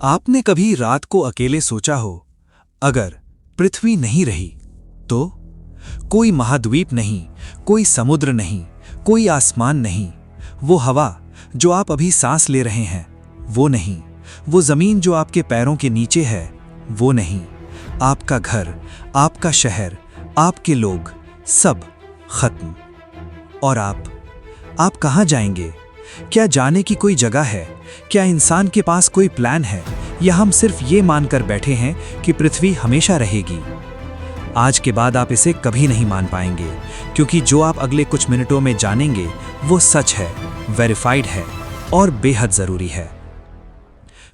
आपने कभी रात को अकेले सोचा हो, अगर पृथ्वी नहीं रही तो? कोई महाद्वीप नहीं, कोई समुद्र नहीं, कोई आसमान नहीं, वो हवा जो आप अभी सांस ले रहे हैं वो नहीं, वो जमीन जो आपके पैरों के नीचे है वो नहीं, आपका घर, आपका शहर, आपके लोग, सब खत्म। और आप कहां जाएंगे? क्या जाने की कोई जगह है? क्या इंसान के पास कोई प्लान है, या हम सिर्फ ये मानकर बैठे हैं कि पृथ्वी हमेशा रहेगी? आज के बाद आप इसे कभी नहीं मान पाएंगे, क्योंकि जो आप अगले कुछ मिनटों में जानेंगे वो सच है, वेरीफाइड है और बेहद जरूरी है।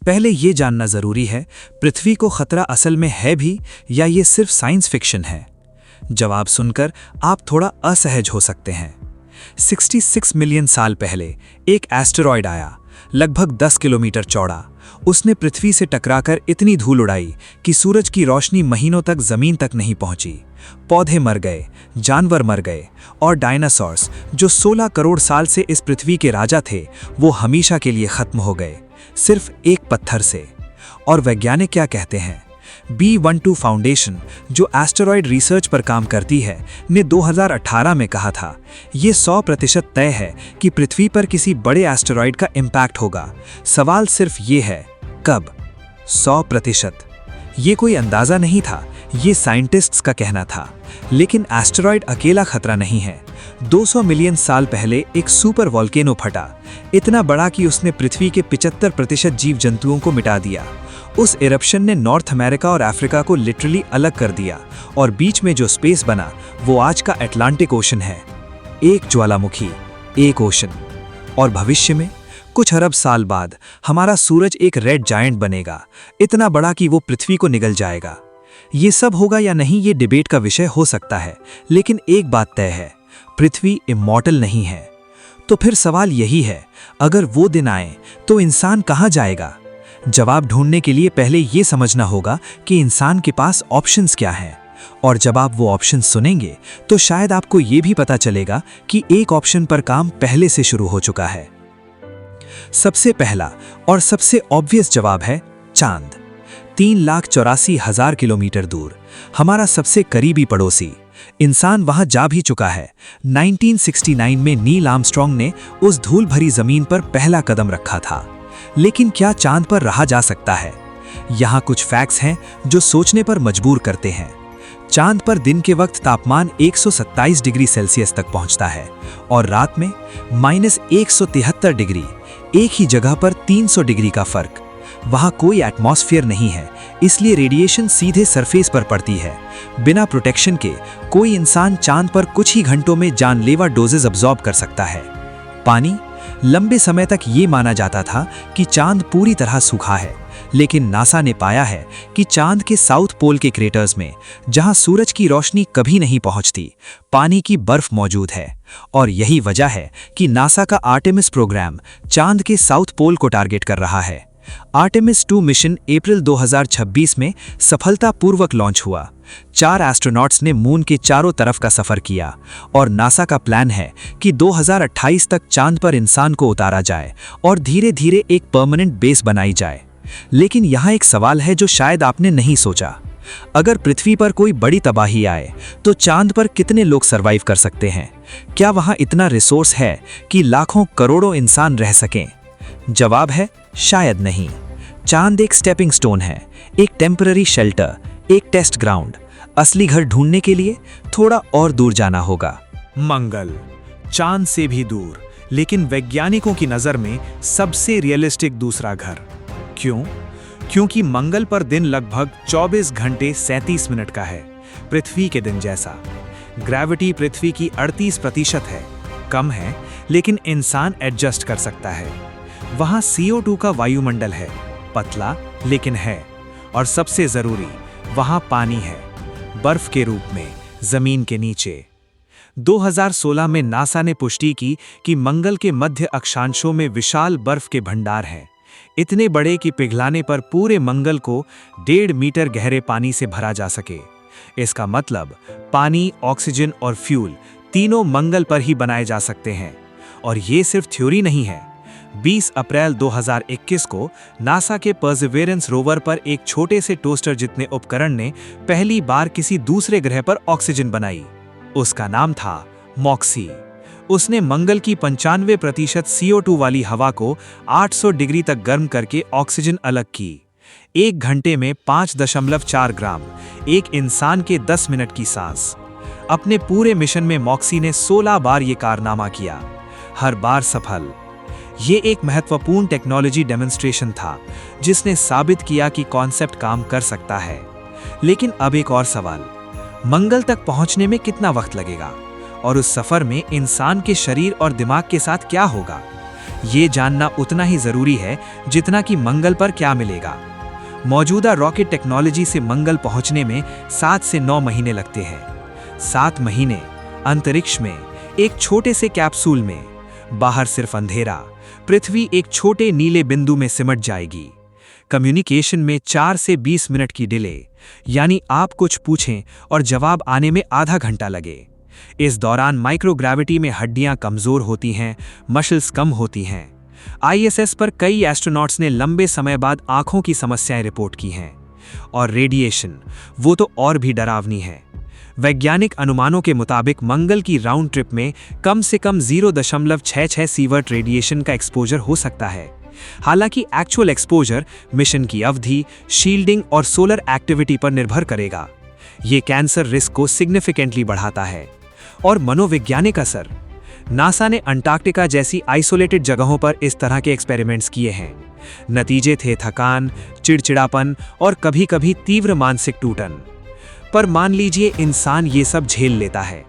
पहले ये जानना जरूरी है, पृथ्वी को खतरा असल में है भी, या ये सिर्फ साइंस फिक्शन है? जवाब सुनकर आप थोड़ा असहज हो सकते हैं। 66 मिलियन साल पहले एक एस्टेरॉयड आया, लगभग 10 किलोमीटर चौड़ा। उसने पृथ्वी से टकराकर इतनी धूल उड़ाई कि सूरज की रोशनी महीनों तक जमीन तक नहीं पहुंची। पौधे मर गए, जानवर मर गए, और डायनासोर्स, जो 16 करोड़ साल से इस पृथ्वी के राजा थे, वो हमेशा के लिए खत्म हो गए, सिर्फ एक पत्थर से। और वैज्ञानिक क्या कहते हैं? B12 फाउंडेशन, जो एस्टेरॉयड रिसर्च पर काम करती है, ने 2018 में कहा था, ये 100% तय है कि पृथ्वी पर किसी बड़े एस्टेरॉयड का इम्पैक्ट होगा। सवाल सिर्फ ये है, कब? 100%। ये कोई अंदाजा नहीं था, ये साइंटिस्ट्स का कहना था। लेकिन एस्टेरॉयड अकेला खतरा नहीं है। 200 मिलियन साल पहले एक सुपर वॉल्केनो फटा, इतना बड़ा कि उसने पृथ्वी के 75% जीव जंतुओं को मिटा दिया। उस इरप्शन ने नॉर्थ अमेरिका और अफ्रीका को लिटरली अलग कर दिया, और बीच में जो स्पेस बना वो आज का अटलांटिक ओशन है। एक ज्वालामुखी, एक ओशन। और भविष्य में कुछ अरब साल बाद हमारा सूरज एक रेड जायंट बनेगा, इतना बड़ा कि वो पृथ्वी को निगल जाएगा। ये सब होगा या नहीं, ये डिबेट का विषय हो सकता है, लेकिन एक बात तय है, पृथ्वी इमॉर्टल नहीं है। तो फिर सवाल यही है, अगर वो दिन आए तो इंसान कहाँ जाएगा? जवाब ढूंढने के लिए पहले ये समझना होगा कि इंसान के पास ऑप्शंस क्या हैं। और जब आप वो ऑप्शंस सुनेंगे तो शायद आपको ये भी पता चलेगा कि एक ऑप्शन पर काम पहले से शुरू हो चुका है। सबसे पहला और सबसे ऑब्वियस जवाब है चांद। 3,84,000 किलोमीटर दूर, हमारा सबसे करीबी पड़ोसी। इंसान वहां जा भी चुका है। 1969 में नील आर्मस्ट्रॉन्ग ने उस धूल भरी जमीन पर पहला कदम रखा था। लेकिन क्या चांद पर रहा जा सकता है? यहाँ कुछ फैक्ट्स हैं जो सोचने पर मजबूर करते हैं। चांद पर दिन के वक्त तापमान 127 डिग्री सेल्सियस तक पहुंचता है, और रात में -173 डिग्री। एक ही जगह पर 300 डिग्री का फर्क। वहां कोई एटमॉस्फेयर नहीं है, इसलिए रेडिएशन सीधे सरफेस पर पड़ती है। बिना प्रोटेक्शन के कोई इंसान चांद पर कुछ ही घंटों में जानलेवा डोजेज अब्सॉर्ब कर सकता है। पानी, लंबे समय तक ये माना जाता था कि चांद पूरी तरह सूखा है, लेकिन नासा ने पाया है कि चांद के साउथ पोल के क्रेटर्स में, जहां सूरज की रोशनी कभी नहीं पहुंचती, पानी की बर्फ मौजूद है। और यही वजह है कि नासा का आर्टेमिस प्रोग्राम चांद के साउथ पोल को टारगेट कर रहा है। आर्टेमिस 2 मिशन अप्रैल 2026 में सफलतापूर्वक लॉन्च हुआ। 4 एस्ट्रोनॉट्स ने मून के चारों तरफ का सफर किया, और नासा का प्लान है कि 2028 तक चांद पर इंसान को उतारा जाए और धीरे धीरे एक परमानेंट बेस बनाई जाए। लेकिन यहाँ एक सवाल है जो शायद आपने नहीं सोचा। अगर पृथ्वी पर कोई बड़ी तबाही आए तो चांद पर कितने लोग सरवाइव कर सकते हैं? क्या वहाँ इतना रिसोर्स है कि लाखों करोड़ों इंसान रह सकें? जवाब है शायद नहीं। चांद एक स्टेपिंग स्टोन है, एक टेम्पररी शेल्टर, एक टेस्ट ग्राउंड। असली घर ढूंढने के लिए थोड़ा और दूर जाना होगा। मंगल, चांद से भी दूर, लेकिन वैज्ञानिकों की नजर में सबसे रियलिस्टिक दूसरा घर। क्यों? क्योंकि मंगल पर दिन लगभग 24 घंटे 37 मिनट का है, पृथ्वी के दिन जैसा। ग्रेविटी पृथ्वी की 38% है, कम है, लेकिन इंसान एडजस्ट कर सकता है। वहां CO2 का वायुमंडल है, पतला लेकिन है। और सबसे जरूरी, वहां पानी है, बर्फ के रूप में, जमीन के नीचे। 2016 में नासा ने पुष्टि की कि मंगल के मध्य अक्षांशों में विशाल बर्फ के भंडार हैं, इतने बड़े कि पिघलाने पर पूरे मंगल को 1.5 मीटर गहरे पानी से भरा जा सके। इसका मतलब पानी, ऑक्सीजन और फ्यूल तीनों मंगल पर ही बनाए जा सकते हैं। और ये सिर्फ थ्योरी नहीं है, 20 अप्रैल 2021 को नासा के परसिवियरेंस रोवर पर एक छोटे से टोस्टर जितने उपकरण ने पहली बार किसी दूसरे ग्रह पर ऑक्सीजन बनाई। उसका नाम था मॉक्सी। उसने मंगल की 95% CO2 वाली हवा को 800 डिग्री तक गर्म करके ऑक्सीजन अलग की। 1 घंटे में 5.4 ग्राम, एक इंसान के 10 मिनट की सांस। अपने पूरे मिशन में मॉक्सी ने 16 बार ये कारनामा किया, हर बार सफल। ये एक महत्वपूर्ण टेक्नोलॉजी डेमोन्स्ट्रेशन था जिसने साबित किया कि कॉन्सेप्ट काम कर सकता है। लेकिन अब एक और सवाल, मंगल तक पहुंचने में कितना वक्त लगेगा और उस सफर में इंसान के शरीर और दिमाग के साथ क्या होगा? ये जानना उतना ही जरूरी है जितना कि मंगल पर क्या मिलेगा। मौजूदा रॉकेट टेक्नोलॉजी से मंगल पहुंचने में 7 से 9 महीने लगते हैं। 7 महीने अंतरिक्ष में एक छोटे से कैप्सूल में, बाहर सिर्फ अंधेरा, पृथ्वी एक छोटे नीले बिंदु में सिमट जाएगी। कम्युनिकेशन में 4 से 20 मिनट की डिले, यानी आप कुछ पूछें और जवाब आने में आधा घंटा लगे। इस दौरान माइक्रोग्रेविटी में हड्डियां कमजोर होती हैं, मसल्स कम होती हैं। ISS पर कई एस्ट्रोनॉट्स ने लंबे समय बाद आंखों की समस्याएं रिपोर्ट की हैं। और रेडिएशन, वो तो और भी डरावनी है। वैज्ञानिक अनुमानों के मुताबिक मंगल की राउंड ट्रिप में कम से कम 0.66 सीवर्ट रेडिएशन का एक्सपोजर हो सकता है। हालांकि एक्चुअल एक्सपोजर मिशन की अवधि, शील्डिंग और सोलर एक्टिविटी पर निर्भर करेगा। ये कैंसर रिस्क को सिग्निफिकेंटली बढ़ाता है। और मनोवैज्ञानिक असर, नासा ने अंटार्कटिका जैसी आइसोलेटेड जगहों पर इस तरह के एक्सपेरिमेंट्स किए हैं। नतीजे थे थकान, चिड़चिड़ापन और कभी-कभी तीव्र मानसिक टूटन। पर मान लीजिए इंसान ये सब झेल लेता है,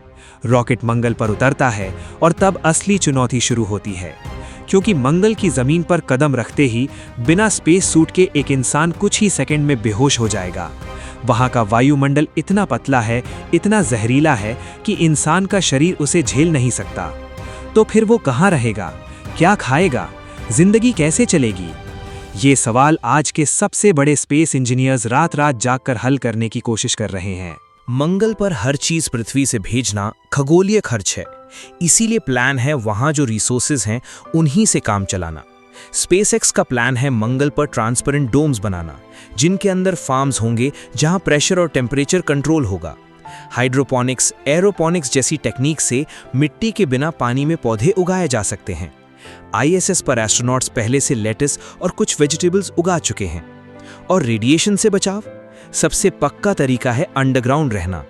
रॉकेट मंगल पर उतरता है और तब असली चुनौती शुरू होती है। क्योंकि मंगल की जमीन पर कदम रखते ही बिना स्पेस सूट के एक इंसान कुछ ही सेकंड में बेहोश हो जाएगा। वहां का वायुमंडल इतना पतला है, इतना जहरीला है कि इंसान का शरीर उसे झेल नहीं सकता। तो फिर वो कहाँ रहेगा, क्या खाएगा, जिंदगी कैसे चलेगी? ये सवाल आज के सबसे बड़े स्पेस इंजीनियर्स रात रात जागकर हल करने की कोशिश कर रहे हैं। मंगल पर हर चीज पृथ्वी से भेजना खगोलीय खर्च है, इसीलिए प्लान है वहां जो रिसोर्सेज हैं उन्हीं से काम चलाना। स्पेसएक्स का प्लान है मंगल पर ट्रांसपेरेंट डोम्स बनाना, जिनके अंदर फार्म्स होंगे जहां प्रेशर और टेम्परेचर कंट्रोल होगा। हाइड्रोपोनिक्स, एरोपोनिक्स जैसी टेक्निक से मिट्टी के बिना पानी में पौधे उगाए जा सकते हैं। ISS पर एस्ट्रोनॉट्स पहले से लेटिस और कुछ वेजिटेबल्स उगा चुके हैं। और रेडिएशन से बचाव, सबसे पक्का तरीका है अंडरग्राउंड रहना।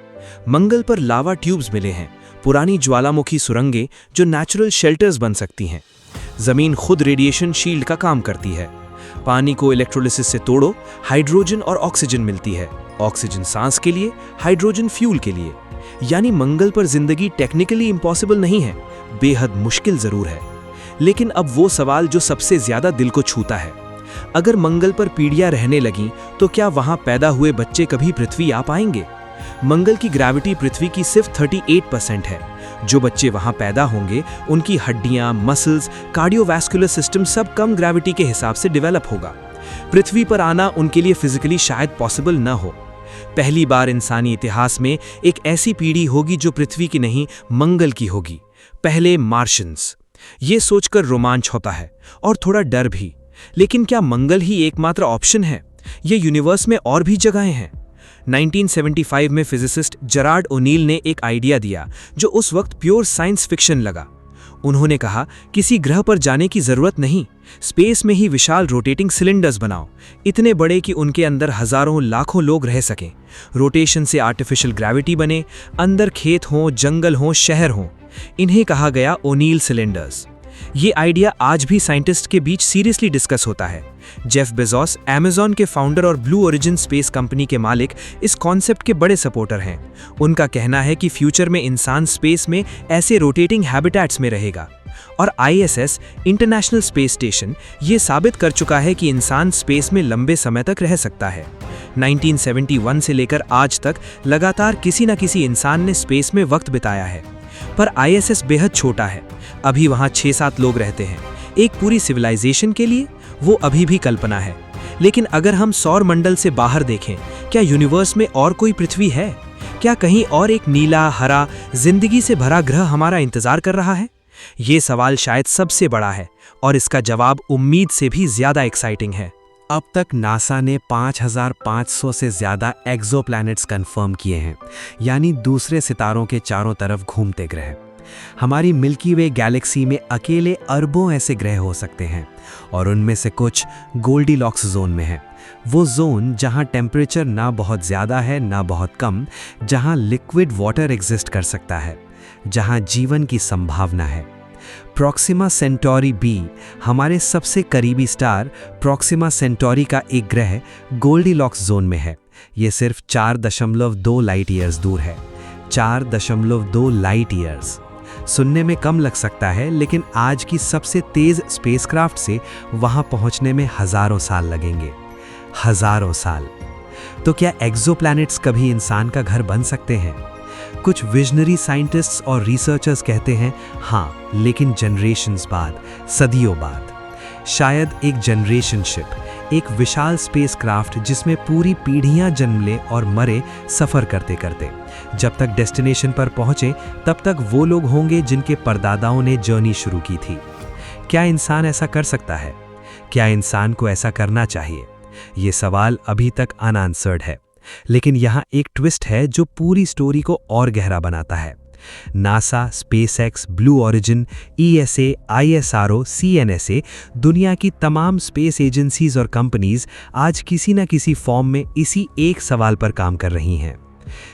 मंगल पर लावा ट्यूब्स मिले हैं, पुरानी ज्वालामुखी सुरंगें जो नेचुरल शेल्टर्स बन सकती हैं। जमीन खुद रेडिएशन शील्ड का काम करती है। पानी को इलेक्ट्रोलिसिस से तोड़ो, हाइड्रोजन और ऑक्सीजन मिलती है। ऑक्सीजन सांस के लिए, हाइड्रोजन फ्यूल के लिए। यानी मंगल पर जिंदगी टेक्निकली इम्पॉसिबल नहीं है, बेहद मुश्किल जरूर है। लेकिन अब वो सवाल जो सबसे ज्यादा दिल को छूता है, अगर मंगल पर पीढ़ियां रहने लगीं तो क्या वहां पैदा हुए बच्चे कभी पृथ्वी आ पाएंगे? मंगल की ग्रेविटी पृथ्वी की सिर्फ 38% है। जो बच्चे वहां पैदा होंगे उनकी हड्डियां, मसल्स, कार्डियोवैस्कुलर सिस्टम सब कम ग्रेविटी के हिसाब से डेवलप होगा। पृथ्वी पर आना उनके लिए फिजिकली शायद पॉसिबल न हो। पहली बार इंसानी इतिहास में एक ऐसी पीढ़ी होगी जो पृथ्वी की नहीं, मंगल की होगी। पहले मार्शियंस। ये सोचकर रोमांच होता है और थोड़ा डर भी। लेकिन क्या मंगल ही एकमात्र ऑप्शन है? ये यूनिवर्स में और भी जगहें हैं। 1975 में फिजिसिस्ट जेरार्ड ओनील ने एक आइडिया दिया जो उस वक्त प्योर साइंस फिक्शन लगा। उन्होंने कहा, किसी ग्रह पर जाने की जरूरत नहीं, स्पेस में ही विशाल रोटेटिंग सिलेंडर्स बनाओ, इतने बड़े कि उनके अंदर हजारों लाखों लोग रह सकें। रोटेशन से आर्टिफिशियल ग्रेविटी बने, अंदर खेत हों, जंगल हों, शहर हों। इन्हें कहा गया ओनील सिलेंडर्स। ये आइडिया आज भी साइंटिस्ट के बीच सीरियसली डिस्कस होता है। जेफ बेजोस, अमेज़न के फाउंडर और ब्लू ओरिजिन स्पेस कंपनी के मालिक, इस कॉन्सेप्ट के बड़े सपोर्टर हैं। उनका कहना है कि फ्यूचर में इंसान स्पेस में ऐसे रोटेटिंग हैबिटेट्स में रहेगा। और ISS, इंटरनेशनल स्पेस स्टेशन, ये साबित कर चुका है कि इंसान स्पेस में लंबे समय तक रह सकता है। 1971 से लेकर आज तक लगातार किसी न किसी इंसान ने स्पेस में वक्त बिताया है। पर ISS बेहद छोटा है, अभी वहाँ 6-7 लोग रहते हैं। एक पूरी सिविलाइजेशन के लिए वो अभी भी कल्पना है। लेकिन अगर हम सौर मंडल से बाहर देखें, क्या यूनिवर्स में और कोई पृथ्वी है? क्या कहीं और एक नीला, हरा, जिंदगी से भरा ग्रह हमारा इंतजार कर रहा है? ये सवाल शायद सबसे बड़ा है और इसका जवाब उम्मीद से भी ज्यादा एक्साइटिंग है। अब तक नासा ने 5500 से ज़्यादा एक्सोप्लैनेट्स कंफर्म किए हैं, यानी दूसरे सितारों के चारों तरफ घूमते ग्रह। हमारी मिल्की वे गैलेक्सी में अकेले अरबों ऐसे ग्रह हो सकते हैं और उनमें से कुछ गोल्डीलॉक्स जोन में है। वो जोन जहां टेम्परेचर ना बहुत ज़्यादा है ना बहुत कम, जहां लिक्विड वाटर एग्जिस्ट कर सकता है, जहां जीवन की संभावना है। प्रॉक्सिमा सेंटोरी बी, हमारे सबसे करीबी स्टार प्रॉक्सिमा सेंटोरी का एक ग्रह गोल्डीलॉक्स जोन में है। ये सिर्फ 4.2 लाइट ईयर्स दूर है। 4.2 लाइट ईयर्स सुनने में कम लग सकता है, लेकिन आज की सबसे तेज स्पेसक्राफ्ट से वहां पहुंचने में हजारों साल लगेंगे। हजारों साल। तो क्या एक्सोप्लैनेट्स कभी इंसान का घर बन सकते हैं? कुछ विजनरी साइंटिस्ट्स और रिसर्चर्स कहते हैं हाँ, लेकिन जनरेशंस बाद, सदियों बाद। शायद एक जनरेशन शिप, एक विशाल स्पेसक्राफ्ट जिसमें पूरी पीढ़ियां जन्म ले और मरे सफ़र करते करते। जब तक डेस्टिनेशन पर पहुंचे तब तक वो लोग होंगे जिनके परदादाओं ने जर्नी शुरू की थी। क्या इंसान ऐसा कर सकता है? क्या इंसान को ऐसा करना चाहिए? ये सवाल अभी तक अनआंसर्ड है, लेकिन यहाँ एक ट्विस्ट है जो पूरी स्टोरी को और गहरा बनाता है। NASA, SpaceX, blue origin, ESA, ISRO, CNSA, दुनिया की तमाम स्पेस एजेंसीज और कंपनीज आज किसी न किसी फॉर्म में इसी एक सवाल पर काम कर रही हैं।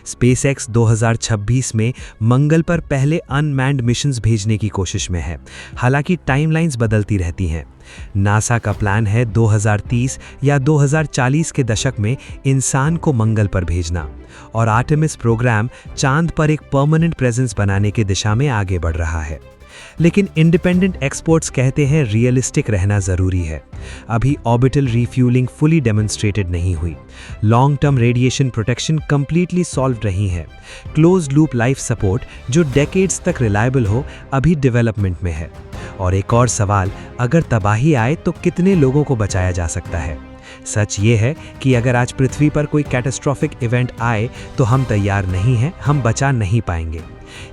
स्पेसएक्स 2026 में मंगल पर पहले अनमैन्ड मिशंस भेजने की कोशिश में है, हालांकि टाइमलाइंस बदलती रहती हैं। नासा का प्लान है 2030 या 2040 के दशक में इंसान को मंगल पर भेजना, और आर्टेमिस प्रोग्राम चांद पर एक परमानेंट प्रेजेंस बनाने की दिशा में आगे बढ़ रहा है। लेकिन इंडिपेंडेंट एक्सपर्ट्स कहते हैं रियलिस्टिक रहना जरूरी है। अभी ऑर्बिटल रिफ्यूलिंग फुली डेमोन्स्ट्रेटेड नहीं हुई, long term radiation protection completely solve नहीं है, क्लोज लूप लाइफ सपोर्ट जो डेकेड्स तक रिलायबल हो अभी डेवलपमेंट में है। और एक और सवाल, अगर तबाही आए तो कितने लोगों को बचाया जा सकता है? सच ये है कि अगर आज पृथ्वी पर कोई कैटास्ट्रोफिक इवेंट आए तो हम तैयार नहीं हैं, हम बचा नहीं पाएंगे।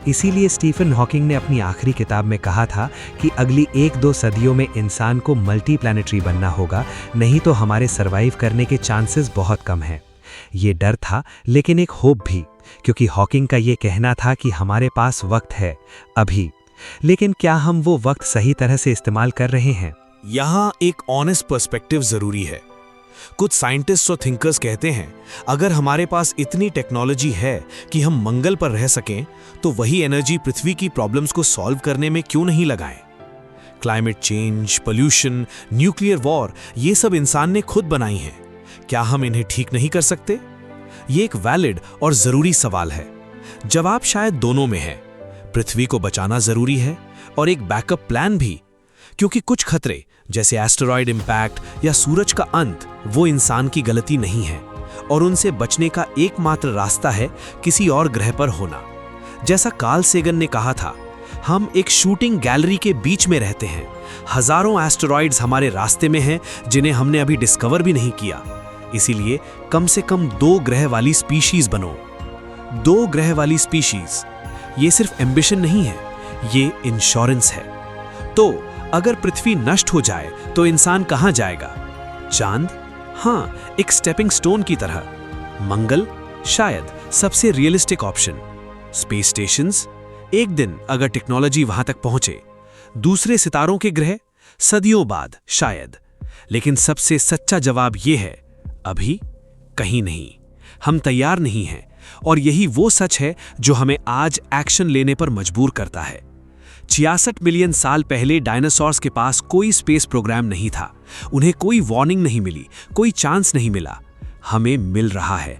इसीलिए स्टीफन हॉकिंग ने अपनी आखिरी किताब में कहा था कि अगली 1-2 सदियों में इंसान को मल्टी प्लैनेटरी बनना होगा, नहीं तो हमारे सर्वाइव करने के चांसेस बहुत कम हैं। ये डर था, लेकिन एक होप भी, क्योंकि हॉकिंग का ये कहना था कि हमारे पास वक्त है अभी। लेकिन क्या हम वो वक्त सही तरह से इस्तेमाल कर रहे हैं? यहाँ एक ऑनेस्ट पर्सपेक्टिव जरूरी है। कुछ साइंटिस्ट्स और थिंकर्स कहते हैं अगर हमारे पास इतनी टेक्नोलॉजी है कि हम मंगल पर रह सकें, तो वही एनर्जी पृथ्वी की प्रॉब्लम्स को सॉल्व करने में क्यों नहीं लगाएं? Climate change, pollution, nuclear war, ये सब इंसान ने खुद बनाई हैं। क्या हम इन्हें ठीक नहीं कर सकते? ये एक वैलिड और जरूरी सवाल है। जवाब शायद दोनों में है। पृथ्वी को बचाना जरूरी है और एक बैकअप प्लान भी, क्योंकि कुछ खतरे जैसे एस्टेरॉयड इंपैक्ट या सूरज का अंत वो इंसान की गलती नहीं है, और उनसे बचने का एकमात्र रास्ता है किसी और ग्रह पर होना। जैसा कार्ल सेगन ने कहा था, हम एक शूटिंग गैलरी के बीच में रहते हैं। हजारों एस्टेरॉयड्स हमारे रास्ते में हैं जिन्हें हमने अभी डिस्कवर भी नहीं किया। इसीलिए कम से कम 2 ग्रह वाली स्पीशीज बनो। 2 ग्रह वाली स्पीशीज, ये सिर्फ एम्बिशन नहीं है, ये इंश्योरेंस है। तो अगर पृथ्वी नष्ट हो जाए तो इंसान कहां जाएगा? चांद? हाँ, एक स्टेपिंग स्टोन की तरह। मंगल? शायद सबसे रियलिस्टिक ऑप्शन। Space stations? एक दिन अगर टेक्नोलॉजी वहां तक पहुंचे। दूसरे सितारों के ग्रह? सदियों बाद शायद। लेकिन सबसे सच्चा जवाब यह है, अभी कहीं नहीं। हम तैयार नहीं हैं, और यही वो सच है जो हमें आज एक्शन लेने पर मजबूर करता है। 66 मिलियन साल पहले डायनासोर्स के पास कोई स्पेस प्रोग्राम नहीं था। उन्हें कोई वार्निंग नहीं मिली, कोई चांस नहीं मिला। हमें मिल रहा है।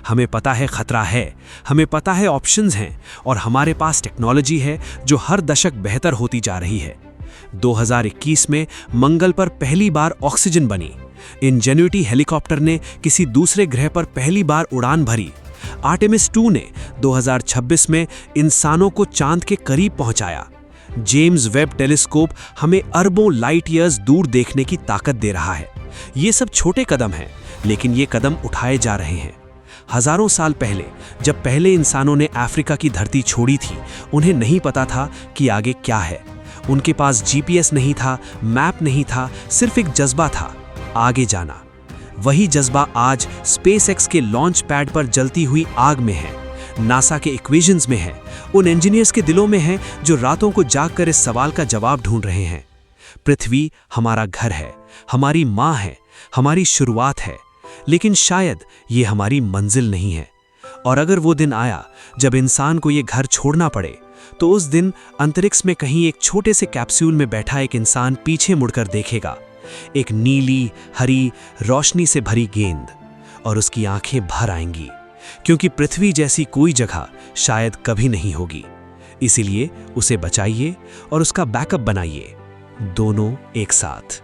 हमें पता है खतरा है, हमें पता है ऑप्शंस हैं, और हमारे पास टेक्नोलॉजी है जो हर दशक बेहतर होती जा रही है। 2021 में मंगल पर पहली बार ऑक्सीजन बनी। इंजेन्युटी हेलीकॉप्टर ने किसी दूसरे ग्रह पर पहली बार उड़ान भरी। आर्टेमिस 2 ने 2026 में इंसानों को चांद के करीब पहुंचाया। जेम्स वेब टेलीस्कोप हमें अरबों लाइट ईयर्स दूर देखने की ताकत दे रहा है। ये सब छोटे कदम हैं, लेकिन ये कदम उठाए जा रहे हैं। हजारों साल पहले जब पहले इंसानों ने अफ्रीका की धरती छोड़ी थी, उन्हें नहीं पता था कि आगे क्या है। उनके पास जीपीएस नहीं था, मैप नहीं था, सिर्फ एक जज्बा था, आगे जाना। वही जज्बा आज स्पेसएक्स के लॉन्च पैड पर जलती हुई आग में है, नासा के इक्वेशंस में है, उन इंजीनियर्स के दिलों में है जो रातों को जागकर इस सवाल का जवाब ढूंढ रहे हैं। पृथ्वी हमारा घर है, हमारी माँ है, हमारी शुरुआत है, लेकिन शायद ये हमारी मंजिल नहीं है। और अगर वो दिन आया जब इंसान को ये घर छोड़ना पड़े, तो उस दिन अंतरिक्ष में कहीं एक छोटे से कैप्सूल में बैठा एक इंसान पीछे मुड़कर देखेगा, एक नीली हरी रोशनी से भरी गेंद, और उसकी आंखें भर आएंगी, क्योंकि पृथ्वी जैसी कोई जगह शायद कभी नहीं होगी। इसीलिए उसे बचाइए और उसका बैकअप बनाइए, दोनों एक साथ।